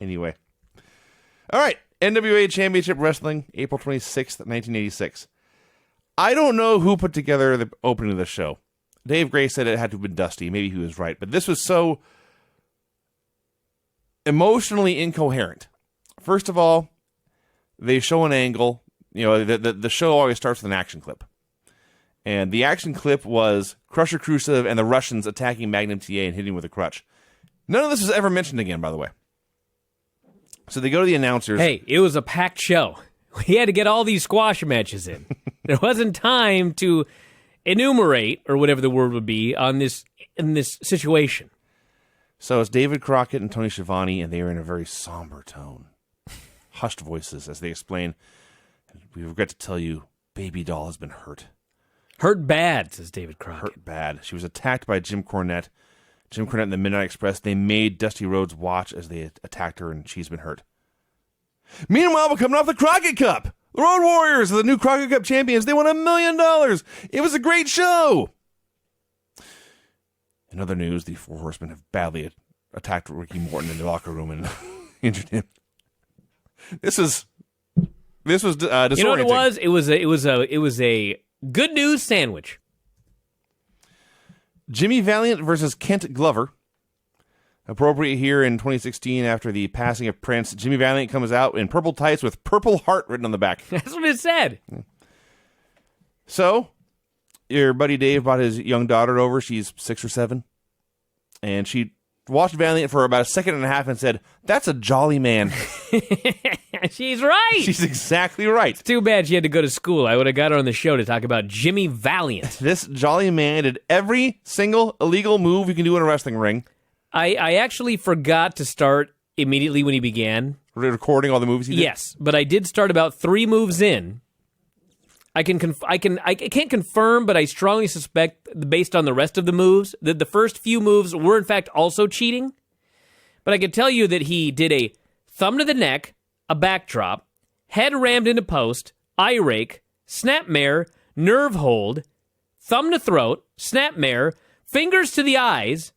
Anyway. All right. NWA Championship Wrestling, April 26th, 1986. I don't know who put together the opening of the show. Dave Gray said it had to have been Dusty. Maybe he was right. But this was so emotionally incoherent. First of all, they show an angle. You know, the show always starts with an action clip. And the action clip was Crusher Khrushchev and the Russians attacking Magnum TA and hitting him with a crutch. None of this was ever mentioned again, by the way. So they go to the announcers. Hey, it was a packed show. We had to get all these squash matches in. There wasn't time to enumerate, or whatever the word would be, in this situation. So it's David Crockett and Tony Schiavone, and they are in a very somber tone. Hushed voices as they explain, we regret to tell you, Baby Doll has been hurt. Hurt bad, says David Crockett. Hurt bad. She was attacked by Jim Cornette. Jim Cornette and the Midnight Express. They made Dusty Rhodes watch as they attacked her, and she's been hurt. Meanwhile, we're coming off the Crockett Cup. The Road Warriors are the new Crockett Cup champions. They won $1 million. It was a great show. In other news, the Four Horsemen have badly attacked Ricky Morton in the locker room and injured him. This was disorienting. You know what it was? It was a good news sandwich. Jimmy Valiant versus Kent Glover. Appropriate here in 2016 after the passing of Prince. Jimmy Valiant comes out in purple tights with Purple Heart written on the back. That's what it said. So, your buddy Dave brought his young daughter over. She's 6 or 7. And she watched Valiant for about a second and a half and said, "That's a jolly man." She's right. She's exactly right. It's too bad she had to go to school. I would have got her on the show to talk about Jimmy Valiant. This jolly man did every single illegal move you can do in a wrestling ring. I actually forgot to start immediately when he began. Recording all the moves he did? Yes, but I did start about 3 moves in. I can't confirm, but I strongly suspect, based on the rest of the moves, that the first few moves were in fact also cheating. But I can tell you that he did a thumb to the neck, a backdrop, head rammed into post, eye rake, snapmare, nerve hold, thumb to throat, snapmare, fingers to the eyes,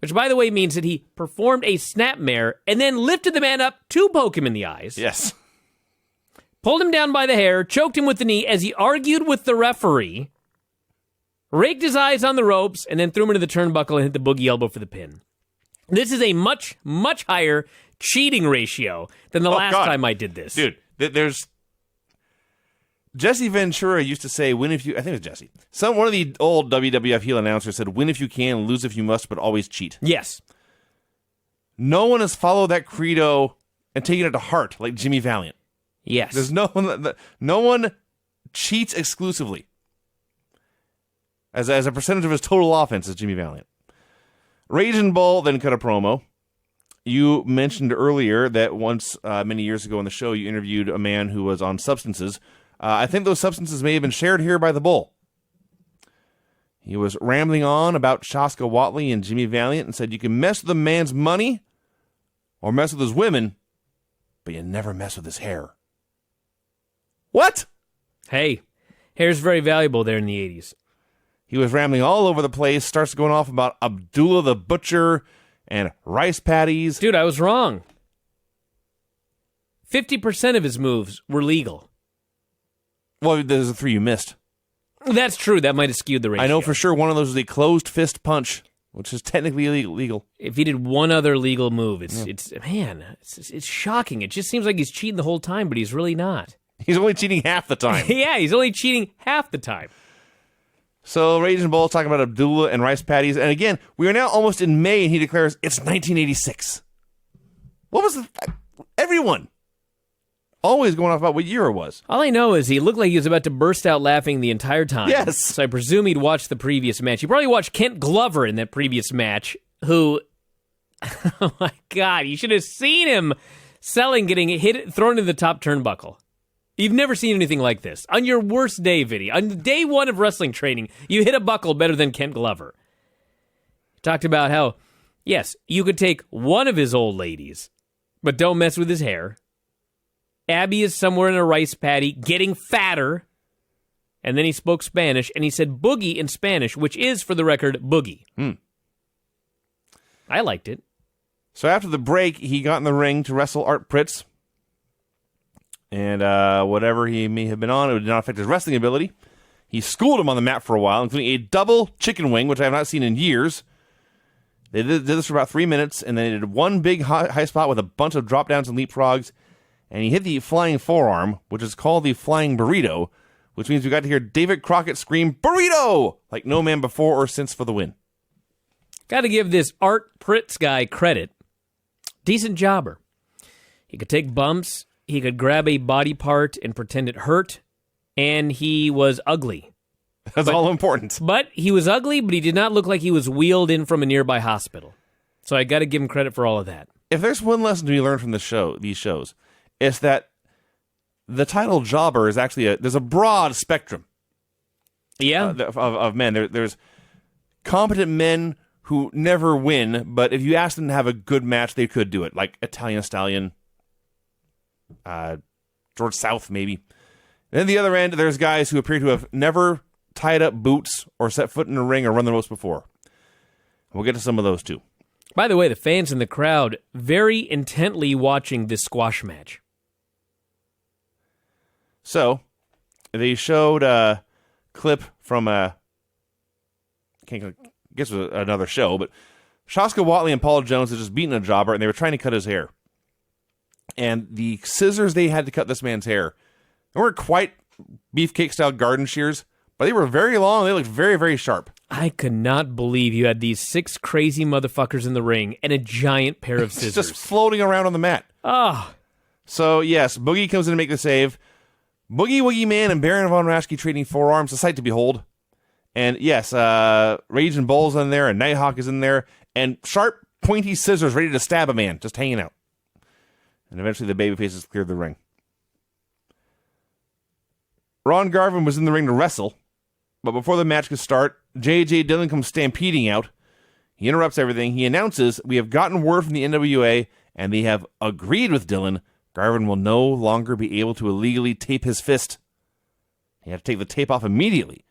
which, by the way, means that he performed a snapmare and then lifted the man up to poke him in the eyes. Yes. Pulled him down by the hair, choked him with the knee as he argued with the referee, raked his eyes on the ropes, and then threw him into the turnbuckle and hit the boogie elbow for the pin. This is a much, much higher cheating ratio than the last time I did this. Dude, there's... Jesse Ventura used to say, win if you... I think it was Jesse. One of the old WWF heel announcers said, win if you can, lose if you must, but always cheat. Yes. No one has followed that credo and taken it to heart like Jimmy Valiant. Yes. There's no one cheats exclusively as a percentage of his total offense is Jimmy Valiant. Raging Bull then cut a promo. You mentioned earlier that once, many years ago on the show, you interviewed a man who was on substances. I think those substances may have been shared here by the Bull. He was rambling on about Raschke and Watley and Jimmy Valiant and said you can mess with a man's money or mess with his women, but you never mess with his hair. What? Hey, hair's very valuable there in the 80s. He was rambling all over the place, starts going off about Abdullah the Butcher and rice patties. Dude, I was wrong. 50% of his moves were legal. Well, there's the 3 you missed. That's true. That might have skewed the ratio. I know for sure one of those was a closed fist punch, which is technically illegal. If he did one other legal move, it's shocking. It just seems like he's cheating the whole time, but he's really not. He's only cheating half the time. Yeah, he's only cheating half the time. So Raging Bull's talking about Abdullah and rice patties. And again, we are now almost in May, and he declares it's 1986. What was everyone always going off about what year it was? All I know is he looked like he was about to burst out laughing the entire time. Yes. So I presume he'd watched the previous match. He probably watched Kent Glover in that previous match, who, oh my God, you should have seen him getting hit, thrown into the top turnbuckle. You've never seen anything like this. On your worst day, Vinny, on day 1 of wrestling training, you hit a buckle better than Kent Glover. He talked about how, yes, you could take one of his old ladies, but don't mess with his hair. Abby is somewhere in a rice paddy, getting fatter. And then he spoke Spanish, and he said boogie in Spanish, which is, for the record, boogie. I liked it. So after the break, he got in the ring to wrestle Art Pritz. And whatever he may have been on, it did not affect his wrestling ability. He schooled him on the mat for a while, including a double chicken wing, which I have not seen in years. They did this for about 3 minutes, and then they did one big high spot with a bunch of drop downs and leapfrogs. And he hit the flying forearm, which is called the flying burrito, which means we got to hear David Crockett scream, "Burrito!" like no man before or since for the win. Got to give this Art Pritz guy credit. Decent jobber. He could take bumps, he could grab a body part and pretend it hurt, and he was ugly. That's all important. But he was ugly, but he did not look like he was wheeled in from a nearby hospital. So I got to give him credit for all of that. If there's one lesson to be learned from these shows, it's that the title jobber is actually there's a broad spectrum. Yeah. Of men. There's competent men who never win, but if you ask them to have a good match, they could do it. Like Italian Stallion, George South, maybe. And then the other end, there's guys who appear to have never tied up boots or set foot in a ring or run the ropes before. We'll get to some of those too. By the way, the fans in the crowd very intently watching this squash match. So, they showed a clip from I guess it was another show, but Raschke and Watley and Paul Jones had just beaten a jobber, and they were trying to cut his hair. And the scissors they had to cut this man's hair, they weren't quite beefcake-style garden shears, but they were very long, they looked very, very sharp. I could not believe you had these 6 crazy motherfuckers in the ring and a giant pair of scissors. Just floating around on the mat. Oh. So, yes, Boogie comes in to make the save. Boogie Woogie Man and Baron von Raschke trading forearms, a sight to behold. And, yes, Raging Bull's in there, and Nighthawk is in there, and sharp, pointy scissors ready to stab a man, just hanging out. And eventually the babyfaces cleared the ring. Ron Garvin was in the ring to wrestle, but before the match could start, J.J. Dillon comes stampeding out. He interrupts everything. He announces, "We have gotten word from the NWA, and they have agreed with Dillon. Garvin will no longer be able to illegally tape his fist." He had to take the tape off immediately.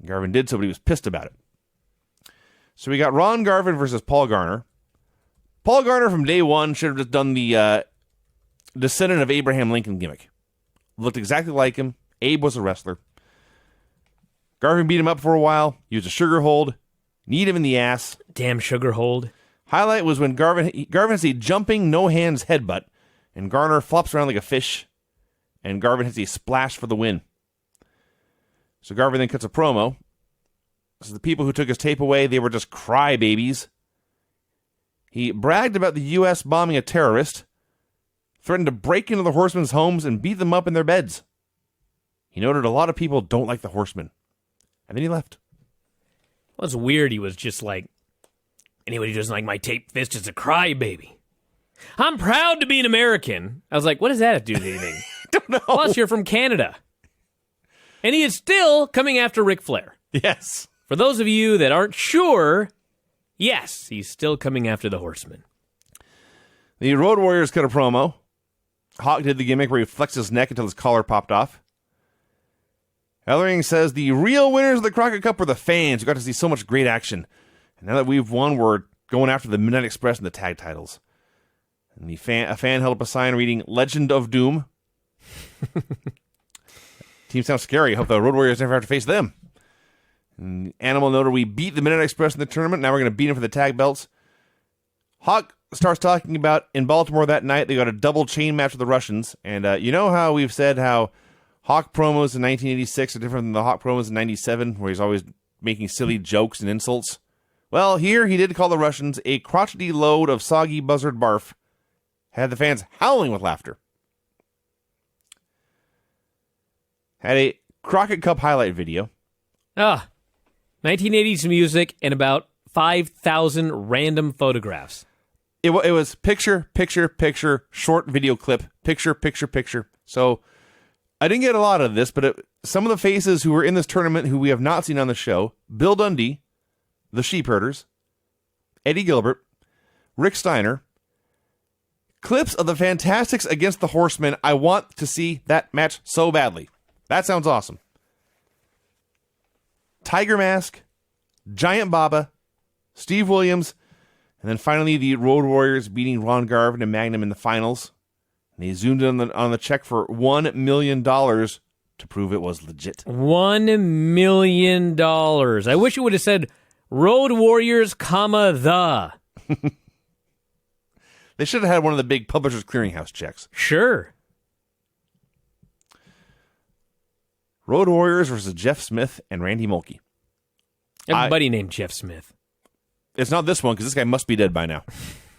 Garvin did so, but he was pissed about it. So we got Ron Garvin versus Paul Garner. Paul Garner from day one should have just done the descendant of Abraham Lincoln gimmick. Looked exactly like him. Abe was a wrestler. Garvin beat him up for a while, used a sugar hold, kneed him in the ass. Damn sugar hold. Highlight was when Garvin hits a jumping no-hands headbutt, and Garner flops around like a fish, and Garvin hits a splash for the win. So Garvin then cuts a promo. So the people who took his tape away, they were just crybabies. He bragged about the U.S. bombing a terrorist, threatened to break into the Horsemen's homes and beat them up in their beds. He noted a lot of people don't like the Horsemen. And then he left. Well, it's weird. He was just like, anybody who doesn't like my tape fist is a crybaby. I'm proud to be an American. I was like, what does that have to do with anything? Don't know. Plus, you're from Canada. And he is still coming after Ric Flair. Yes. For those of you that aren't sure, yes, he's still coming after the Horsemen. The Road Warriors cut a promo. Hawk did the gimmick where he flexed his neck until his collar popped off. Ellering says the real winners of the Crockett Cup were the fans who got to see so much great action. And now that we've won, we're going after the Midnight Express and the tag titles. And a fan held up a sign reading Legend of Doom. Team sounds scary. Hope the Road Warriors never have to face them. And Animal noted we beat the Midnight Express in the tournament. Now we're going to beat them for the tag belts. Hawk starts talking about in Baltimore that night, they got a double chain match with the Russians. And you know how we've said how Hawk promos in 1986 are different than the Hawk promos in 97, where he's always making silly jokes and insults? Well, here he did call the Russians a crotchety load of soggy buzzard barf. Had the fans howling with laughter. Had a Crockett Cup highlight video. 1980s music and about 5,000 random photographs. It was picture, picture, picture, short video clip, picture, picture, picture. So I didn't get a lot of this, but some of the faces who were in this tournament who we have not seen on the show: Bill Dundee, the Sheepherders, Eddie Gilbert, Rick Steiner. Clips of the Fantastics against the Horsemen. I want to see that match so badly. That sounds awesome. Tiger Mask, Giant Baba, Steve Williams, And then finally, the Road Warriors beating Ron Garvin and Magnum in the finals. And they zoomed in on the check for $1 million to prove it was legit. $1 million. I wish it would have said Road Warriors, the. They should have had one of the big Publishers Clearinghouse checks. Sure. Road Warriors versus Jeff Smith and Randy Mulkey. Everybody named Jeff Smith. It's not this one, because this guy must be dead by now.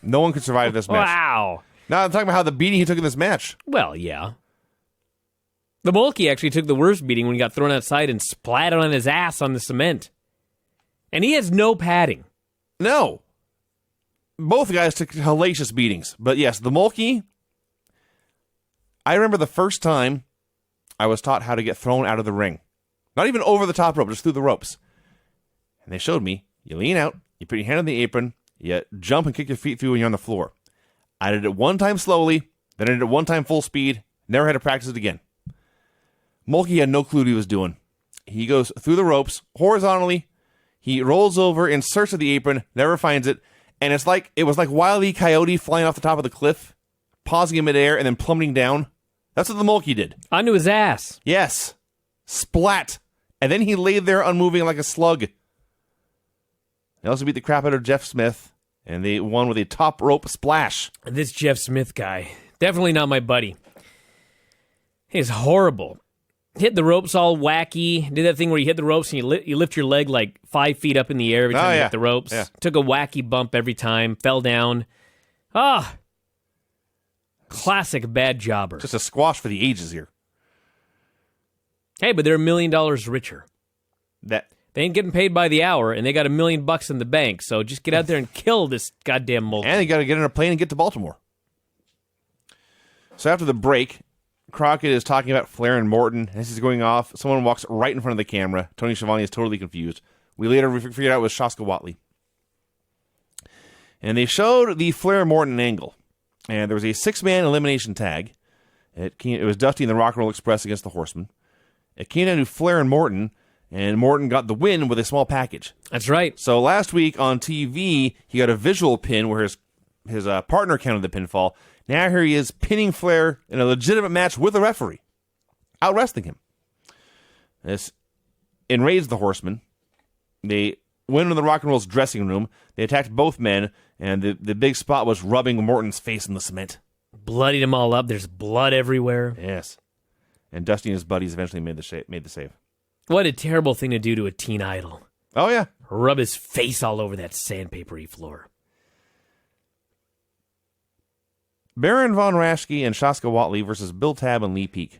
No one could survive this match. Wow. Now I'm talking about how the beating he took in this match. Well, yeah. The Mulkey actually took the worst beating when he got thrown outside and splattered on his ass on the cement. And he has no padding. No. Both guys took hellacious beatings. But yes, the Mulkey, I remember the first time I was taught how to get thrown out of the ring. Not even over the top rope, just through the ropes. And they showed me, you lean out, you put your hand on the apron, you jump and kick your feet through when you're on the floor. I did it one time slowly, then I did it one time full speed, never had to practice it again. Mulkey had no clue what he was doing. He goes through the ropes, horizontally, he rolls over in search of the apron, never finds it, and it was like Wile E. Coyote flying off the top of the cliff, pausing in midair, and then plummeting down. That's what the Mulkey did. Onto his ass. Yes. Splat. And then he laid there unmoving like a slug. They also beat the crap out of Jeff Smith, and they won with a top rope splash. This Jeff Smith guy, definitely not my buddy. He's horrible. Hit the ropes all wacky. Did that thing where you hit the ropes and you lift your leg like 5 feet up in the air every time you hit the ropes. Yeah. Took a wacky bump every time. Fell down. Classic bad jobber. Just a squash for the ages here. Hey, but they're $1 million richer. They ain't getting paid by the hour, and they got $1 million in the bank. So just get out there and kill this goddamn Mulkey. And they got to get on a plane and get to Baltimore. So after the break, Crockett is talking about Flair and Morton. As he's going off, someone walks right in front of the camera. Tony Schiavone is totally confused. We later figured out it was Raschke and Watley. And they showed the Flair and Morton angle. And there was a 6-man elimination tag. It was Dusty and the Rock and Roll Express against the Horsemen. It came down to Flair and Morton got the win with a small package. That's right. So last week on TV, he got a visual pin where his partner counted the pinfall. Now here he is pinning Flair in a legitimate match with a referee, out-wrestling him. This enraged the Horsemen. They went into the Rock and Roll's dressing room. They attacked both men, and the big spot was rubbing Morton's face in the cement. Bloodied them all up. There's blood everywhere. Yes. And Dusty and his buddies eventually made the save. What a terrible thing to do to a teen idol. Oh, yeah. Rub his face all over that sandpapery floor. Baron von Raschke and Raschke and Watley versus Bill Tabb and Lee Peak.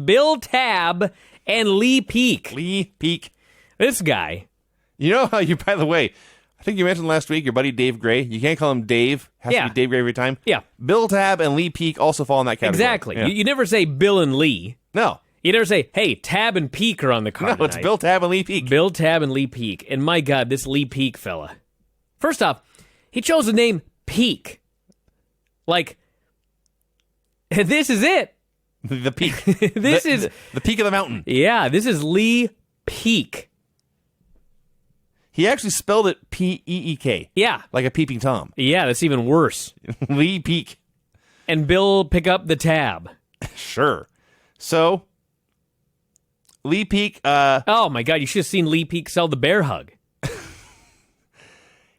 Bill Tabb and Lee Peak. Lee Peak. This guy. You know how by the way, I think you mentioned last week your buddy Dave Gray. You can't call him Dave. Has to be Dave Gray every time. Yeah. Bill Tabb and Lee Peak also fall in that category. Exactly. Yeah. You never say Bill and Lee. No. You never say, hey, Tabb and Peak are on the card No, it's tonight. Bill Tabb and Lee Peak. Bill Tabb and Lee Peak. And my God, this Lee Peak fella. First off, he chose the name Peak. Like, this is it. The peak. This is the peak of the mountain. Yeah, this is Lee Peak. He actually spelled it P-E-E-K. Yeah. Like a peeping Tom. Yeah, that's even worse. Lee Peak. And Bill pick up the tab. Sure. So, Lee Peak... oh my God, you should have seen Lee Peak sell the bear hug.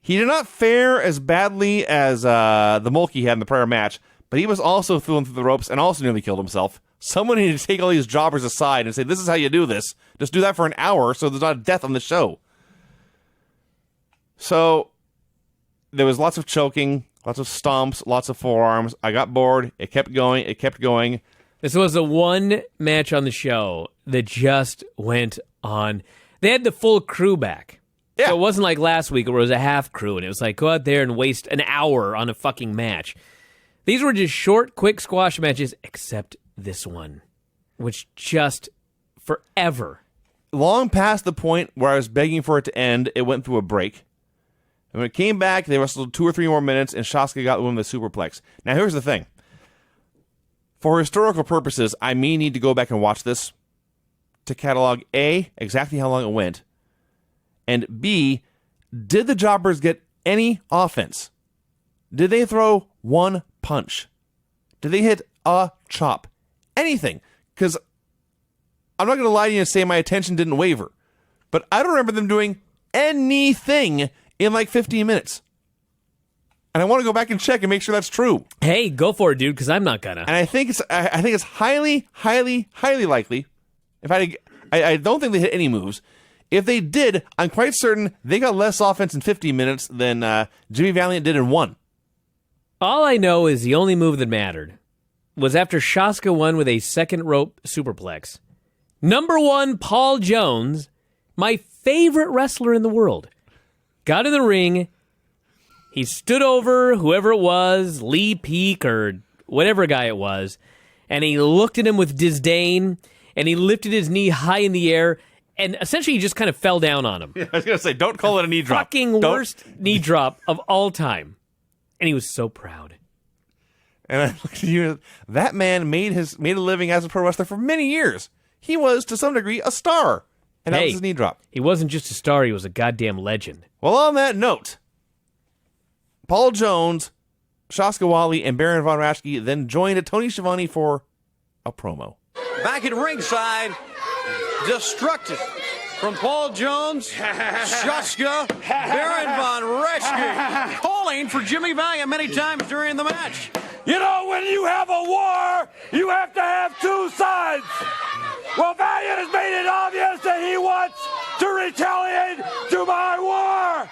He did not fare as badly as the Mulkey had in the prior match, but he was also thrown through the ropes and also nearly killed himself. Someone needed to take all these jobbers aside and say, this is how you do this. Just do that for an hour so there's not a death on the show. So, there was lots of choking, lots of stomps, lots of forearms. I got bored. It kept going. It kept going. This was the one match on the show that just went on. They had the full crew back. Yeah. So it wasn't like last week where it was a half crew and it was like, go out there and waste an hour on a fucking match. These were just short, quick squash matches, except this one, which just forever. Long past the point where I was begging for it to end, it went through a break. And when it came back, they wrestled 2 or 3 more minutes, and Raschke got one with a superplex. Now, here's the thing. For historical purposes, I may need to go back and watch this to catalog A, exactly how long it went, and B, did the jobbers get any offense? Did they throw one punch? Did they hit a chop? Anything? Because I'm not going to lie to you and say my attention didn't waver, but I don't remember them doing anything in like 15 minutes. And I want to go back and check and make sure that's true. Hey, go for it, dude, because I'm not gonna. And I think it's highly, highly, highly likely. In fact, I don't think they hit any moves. If they did, I'm quite certain they got less offense in 50 minutes than Jimmy Valiant did in one. All I know is the only move that mattered was after Shaska won with a second rope superplex. Number one, Paul Jones, my favorite wrestler in the world, got in the ring. He stood over whoever it was, Lee Peak or whatever guy it was, and he looked at him with disdain, and he lifted his knee high in the air, and essentially he just kind of fell down on him. Yeah, I was going to say, don't call it a knee drop. Fucking worst knee drop of all time. And he was so proud. And I looked at you, that man made a living as a pro wrestler for many years. He was, to some degree, a star. And that was his knee drop. He wasn't just a star, he was a goddamn legend. Well, on that note, Paul Jones, Raschke and Watley, and Baron von Raschke then joined Tony Schiavone for a promo. Back at ringside, destructive from Paul Jones, Raschke, Baron von Raschke, calling for Jimmy Valiant many times during the match. You know, when you have a war, you have to have two sides. Well, Valiant has made it obvious that he wants to retaliate to my war.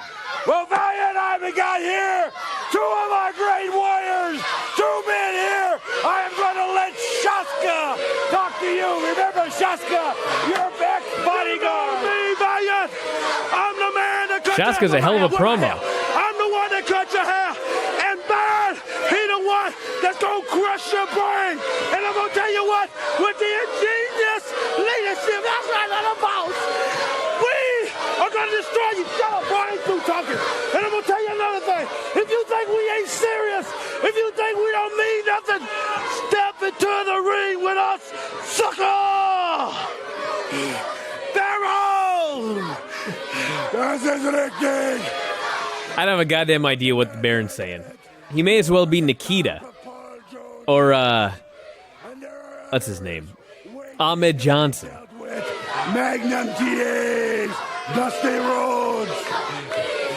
Well, Valiant, I've got here two of my great warriors, two men here. I am going to let Raschke talk to you. Remember, Raschke, your ex-bodyguard. Me, Valiant, I'm the man that cut Shaska's a hell of a promo. I'm the one that cut your hair. And Baron, he the one that's going to crush your brain. And I'm going to tell you what, with the ingenious leadership, that's right on the boss, we are going to destroy you. Shut up, Brian, through talking. And I'm going to tell you another thing. If you think we ain't serious, if you think we don't mean nothing, step into the ring with us, sucker! Baron! This isn't a gig. I don't have a goddamn idea what the Baron's saying. He may as well be Nikita. Or, what's his name? Ahmed Johnson. Magnum TAs, Dusty Rhodes,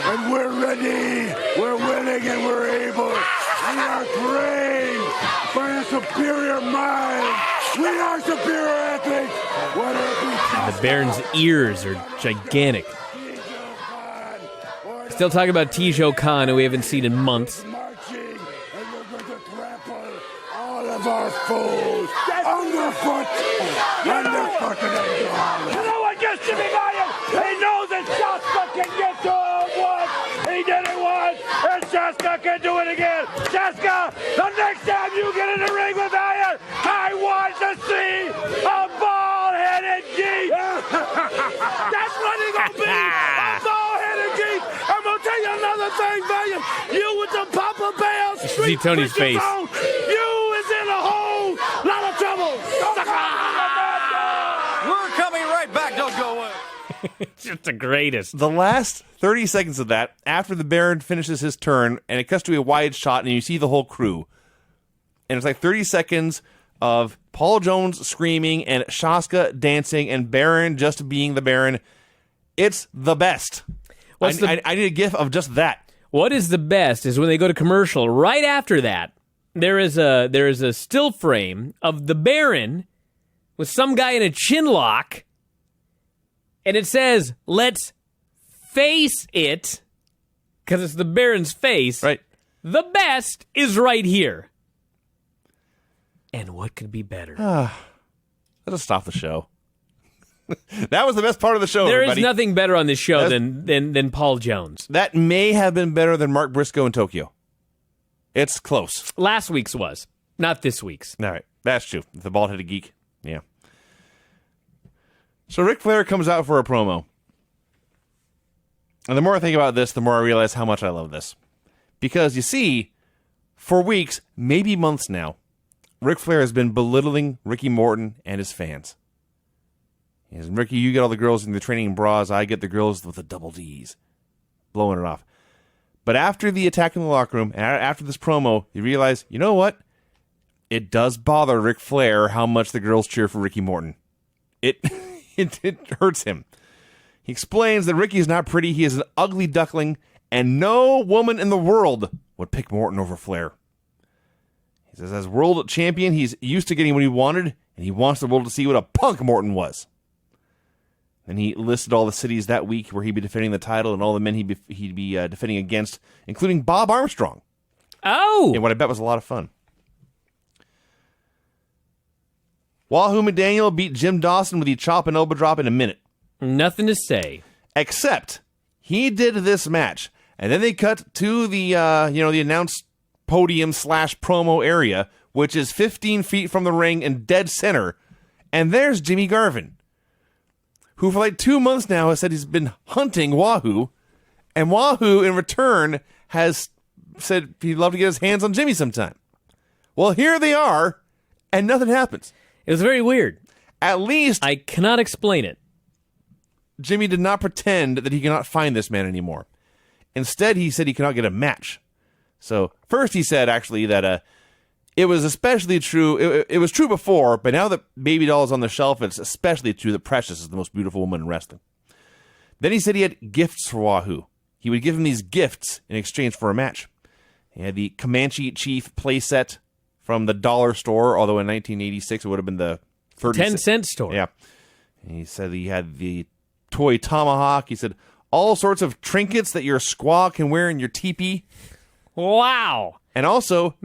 and we're ready, we're winning, and we're able. We are trained by a superior mind. We are superior athletes. What The Baron's ears are gigantic. Still talking about Tijo Khan, who we haven't seen in months. marching, and we're going to trample all of our foes underfoot, underfoot, and you know what gets Jimmy Valiant? He knows that Shaska can get to him once. He did it once, and Shaska can do it again. Shaska, the next time you get in the ring with Valiant, I want to see a bald-headed geek. That's what he's going to be, a bald-headed geek. I'm going to tell you another thing, Valiant. You with the Papa Bear See Tony's face. You is in a whole lot of trouble. We're coming right back. Don't go away. It's just the greatest. The last 30 seconds of that, after the Baron finishes his turn, and it cuts to a wide shot, and you see the whole crew. And it's like 30 seconds of Paul Jones screaming, and Shaska dancing, and Baron just being the Baron. It's the best. I need a gif of just that. What is the best is when they go to commercial. Right after that, there is a still frame of the Baron with some guy in a chin lock, and it says, "Let's face it," because it's the Baron's face. Right. The best is right here. And what could be better? Let us stop the show. That was the best part of the show, There everybody. is nothing better on this show than Paul Jones. That may have been better than Mark Briscoe in Tokyo. It's close. Last week's was, not this week's. All right. That's true. The bald-headed geek. Yeah. So Ric Flair comes out for a promo. And the more I think about this, the more I realize how much I love this. Because, you see, for weeks, maybe months now, Ric Flair has been belittling Ricky Morton and his fans. He says, Ricky, you get all the girls in the training bras, I get the girls with the double Ds. Blowing it off. But after the attack in the locker room, and after this promo, you realize, you know what? It does bother Ric Flair how much the girls cheer for Ricky Morton. It hurts him. He explains that Ricky is not pretty, he is an ugly duckling, and no woman in the world would pick Morton over Flair. He says, as world champion, he's used to getting what he wanted, and he wants the world to see what a punk Morton was. And he listed all the cities that week where he'd be defending the title and all the men he'd be defending against, including Bob Armstrong. Oh! And what I bet was a lot of fun. Wahoo McDaniel beat Jim Dawson with the chop and elbow drop in a minute. Nothing to say. Except he did this match, and then they cut to the the announced podium / promo area, which is 15 feet from the ring in dead center, and there's Jimmy Garvin, who for like 2 months now has said he's been hunting Wahoo, and Wahoo in return has said he'd love to get his hands on Jimmy sometime. Well, here they are, and nothing happens. It was very weird. At least I cannot explain it. Jimmy did not pretend that he cannot find this man anymore. Instead, he said he cannot get a match. So first he said actually that it was especially true. It was true before, but now that Baby Doll is on the shelf, it's especially true that Precious is the most beautiful woman in wrestling. Then he said he had gifts for Wahoo. He would give him these gifts in exchange for a match. He had the Comanche Chief playset from the dollar store, although in 1986 it would have been the 10-cent store. Yeah. And he said he had the toy tomahawk. He said all sorts of trinkets that your squaw can wear in your teepee. Wow. And also,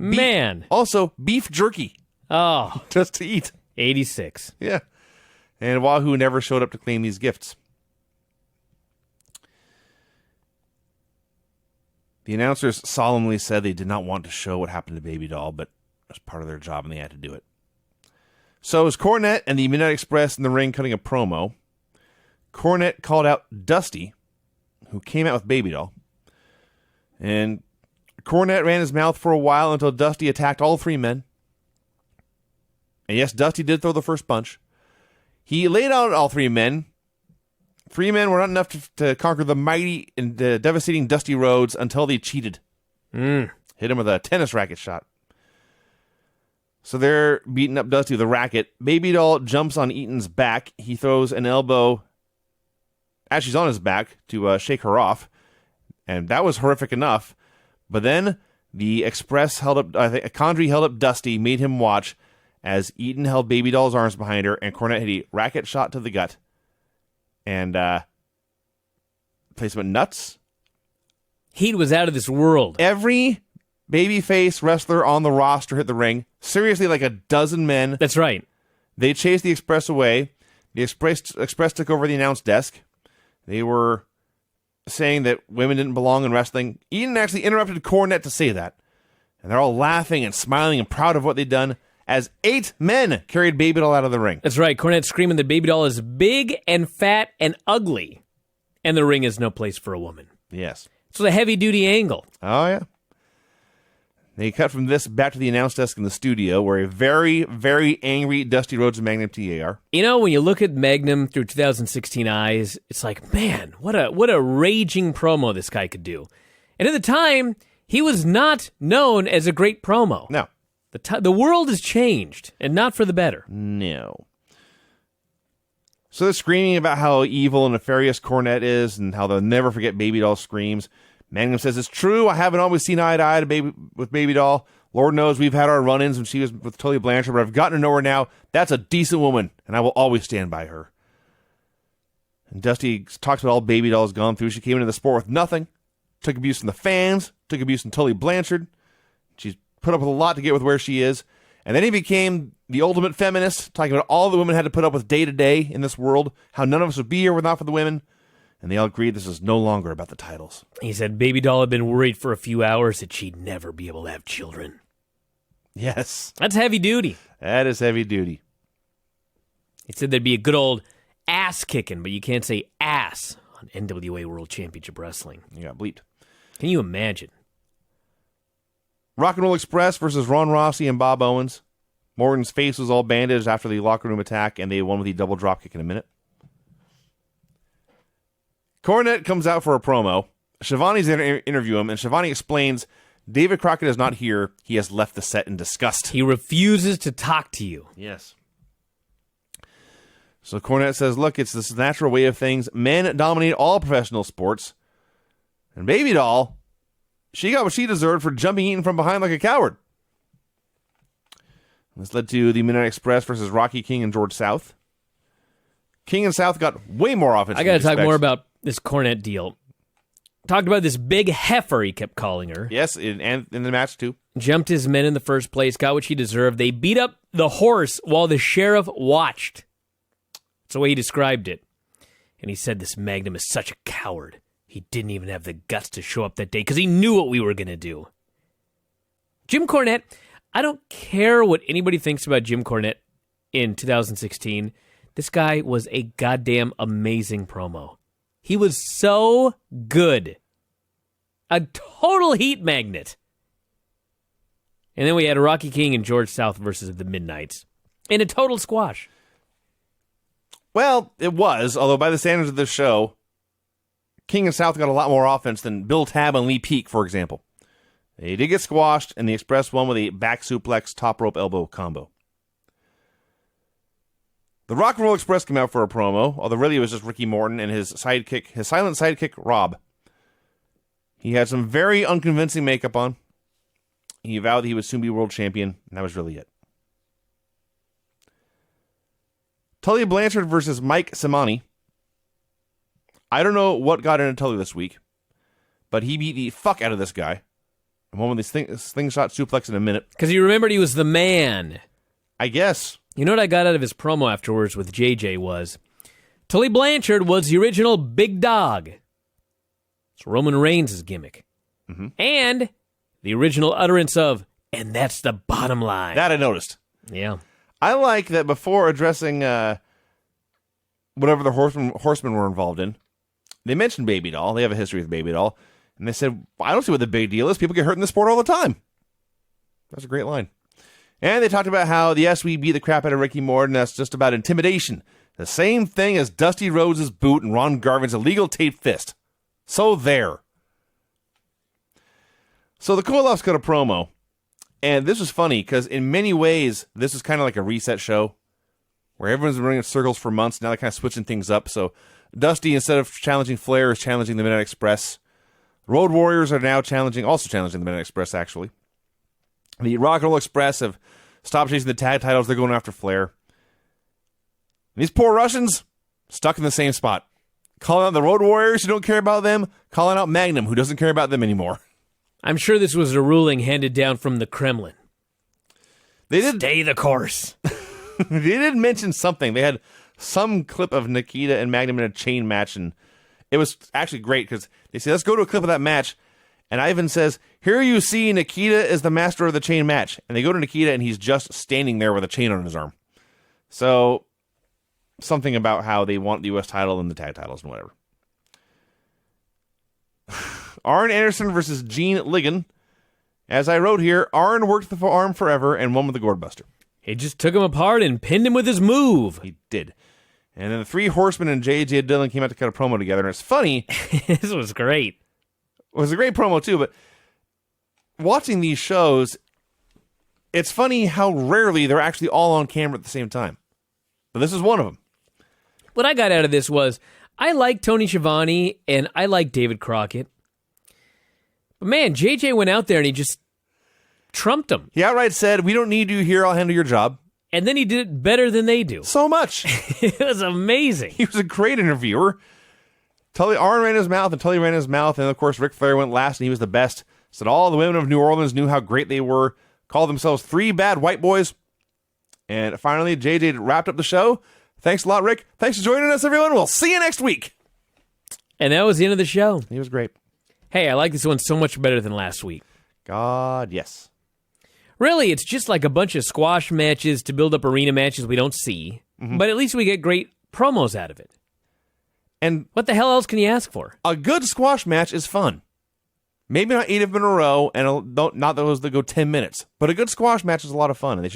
beef jerky. Oh. Just to eat. 86. Yeah. And Wahoo never showed up to claim these gifts. The announcers solemnly said they did not want to show what happened to Baby Doll, but it was part of their job and they had to do it. So it was Cornette and the Midnight Express in the ring cutting a promo. Cornette called out Dusty, who came out with Baby Doll. And Cornette ran his mouth for a while until Dusty attacked all three men. And yes, Dusty did throw the first punch. He laid out all three men. Three men were not enough to conquer the mighty and devastating Dusty Rhodes until they cheated. Hit him with a tennis racket shot. So they're beating up Dusty with a racket. Baby Doll jumps on Eaton's back. He throws an elbow as she's on his back to shake her off. And that was horrific enough. But then the Express held up, Condrey held up Dusty, made him watch as Eaton held Baby Doll's arms behind her and Cornette hit a racket shot to the gut. And placement nuts. Heat was out of this world. Every babyface wrestler on the roster hit the ring. Seriously, like a dozen men. That's right. They chased the Express away. The Express took over the announce desk. They were saying that women didn't belong in wrestling. Eaton actually interrupted Cornette to say that. And they're all laughing and smiling and proud of what they'd done as 8 men carried Baby Doll out of the ring. That's right. Cornette screaming that Baby Doll is big and fat and ugly. And the ring is no place for a woman. Yes. So the heavy-duty angle. Oh, yeah. They cut from this back to the announce desk in the studio, where a very, very angry Dusty Rhodes and Magnum TA are. You know, when you look at Magnum through 2016 eyes, it's like, man, what a raging promo this guy could do. And at the time, he was not known as a great promo. No. The world has changed, and not for the better. No. So they're screaming about how evil and nefarious Cornette is, and how they'll never forget Baby Doll screams. Magnum says, it's true, I haven't always seen eye to eye with Baby Doll. Lord knows we've had our run-ins when she was with Tully Blanchard, but I've gotten to know her now. That's a decent woman, and I will always stand by her. And Dusty talks about all Baby Doll has gone through. She came into the sport with nothing, took abuse from the fans, took abuse from Tully Blanchard. She's put up with a lot to get with where she is. And then he became the ultimate feminist, talking about all the women had to put up with day to day in this world, how none of us would be here were not for the women. And they all agreed this is no longer about the titles. He said Baby Doll had been worried for a few hours that she'd never be able to have children. Yes. That's heavy duty. That is heavy duty. He said there'd be a good old ass kicking, but you can't say ass on NWA World Championship Wrestling. You got bleeped. Can you imagine? Rock and Roll Express versus Ron Rossi and Bob Owens. Morton's face was all bandaged after the locker room attack, and they won with the double drop kick in a minute. Cornette comes out for a promo, Shivani's there to interview him, and Shivani explains David Crockett is not here. He has left the set in disgust. He refuses to talk to you. Yes. So Cornette says, look, it's this natural way of things. Men dominate all professional sports. And Baby Doll, she got what she deserved for jumping Eaton from behind like a coward. This led to the Midnight Express versus Rocky King and George South. King and South got way more offense. I got to talk more about this Cornette deal. Talked about this big heifer, he kept calling her. Yes, and in the match, too. Jumped his men in the first place, got what she deserved. They beat up the horse while the sheriff watched. That's the way he described it. And he said this Magnum is such a coward. He didn't even have the guts to show up that day because he knew what we were going to do. Jim Cornette, I don't care what anybody thinks about Jim Cornette in 2016. This guy was a goddamn amazing promo. He was so good. A total heat magnet. And then we had Rocky King and George South versus the Midnights. In a total squash. Well, it was, although by the standards of this show, King and South got a lot more offense than Bill Tabb and Lee Peak, for example. They did get squashed, and the Express won with a back suplex top rope elbow combo. The Rock and Roll Express came out for a promo, although really it was just Ricky Morton and his silent sidekick, Rob. He had some very unconvincing makeup on. He vowed that he would soon be world champion, and that was really it. Tully Blanchard versus Mike Simani. I don't know what got into Tully this week, but he beat the fuck out of this guy. And won with this slingshot suplex in a minute. Because he remembered he was the man. I guess. You know what I got out of his promo afterwards with JJ was, Tully Blanchard was the original big dog. It's Roman Reigns' gimmick. Mm-hmm. And the original utterance of, and that's the bottom line. That I noticed. Yeah. I like that before addressing whatever the horsemen were involved in, they mentioned Baby Doll. They have a history with Baby Doll. And they said, I don't see what the big deal is. People get hurt in the sport all the time. That's a great line. And they talked about how, yes, we beat the crap out of Ricky Morton. That's just about intimidation. The same thing as Dusty Rhodes' boot and Ron Garvin's illegal tape fist. So there. So the Koloffs got a promo. And this was funny because in many ways, this is kind of like a reset show where everyone's been running in circles for months. Now they're kind of switching things up. So Dusty, instead of challenging Flair, is challenging the Midnight Express. Road Warriors are now also challenging the Midnight Express, actually. The Rock and Roll Express have stopped chasing the tag titles. They're going after Flair. And these poor Russians, stuck in the same spot. Calling out the Road Warriors who don't care about them. Calling out Magnum, who doesn't care about them anymore. I'm sure this was a ruling handed down from the Kremlin. They did stay the course. They did mention something. They had some clip of Nikita and Magnum in a chain match, and it was actually great because they said, let's go to a clip of that match. And Ivan says, here you see Nikita is the master of the chain match. And they go to Nikita, and he's just standing there with a chain on his arm. So, something about how they want the U.S. title and the tag titles and whatever. Arn Anderson versus Gene Ligon. As I wrote here, Arn worked the arm forever and won with the Gourd Buster. He just took him apart and pinned him with his move. He did. And then the Three Horsemen and J.J. Dillon came out to cut a promo together. And it's funny. This was great. It was a great promo, too. But watching these shows, it's funny how rarely they're actually all on camera at the same time. But this is one of them. What I got out of this was, I like Tony Schiavone and I like David Crockett. But man, JJ went out there and he just trumped him. He outright said, we don't need you here, I'll handle your job. And then he did it better than they do. So much. It was amazing. He was a great interviewer. Arn ran his mouth and Tully ran his mouth. And of course, Ric Flair went last and he was the best. Said all the women of New Orleans knew how great they were. Called themselves three bad white boys. And finally, JJ wrapped up the show. Thanks a lot, Rick. Thanks for joining us, everyone. We'll see you next week. And that was the end of the show. He was great. Hey, I like this one so much better than last week. God, yes. Really, it's just like a bunch of squash matches to build up arena matches we don't see. Mm-hmm. But at least we get great promos out of it. And what the hell else can you ask for? A good squash match is fun. Maybe not 8 of them in a row, and not those that go 10 minutes. But a good squash match is a lot of fun, and they should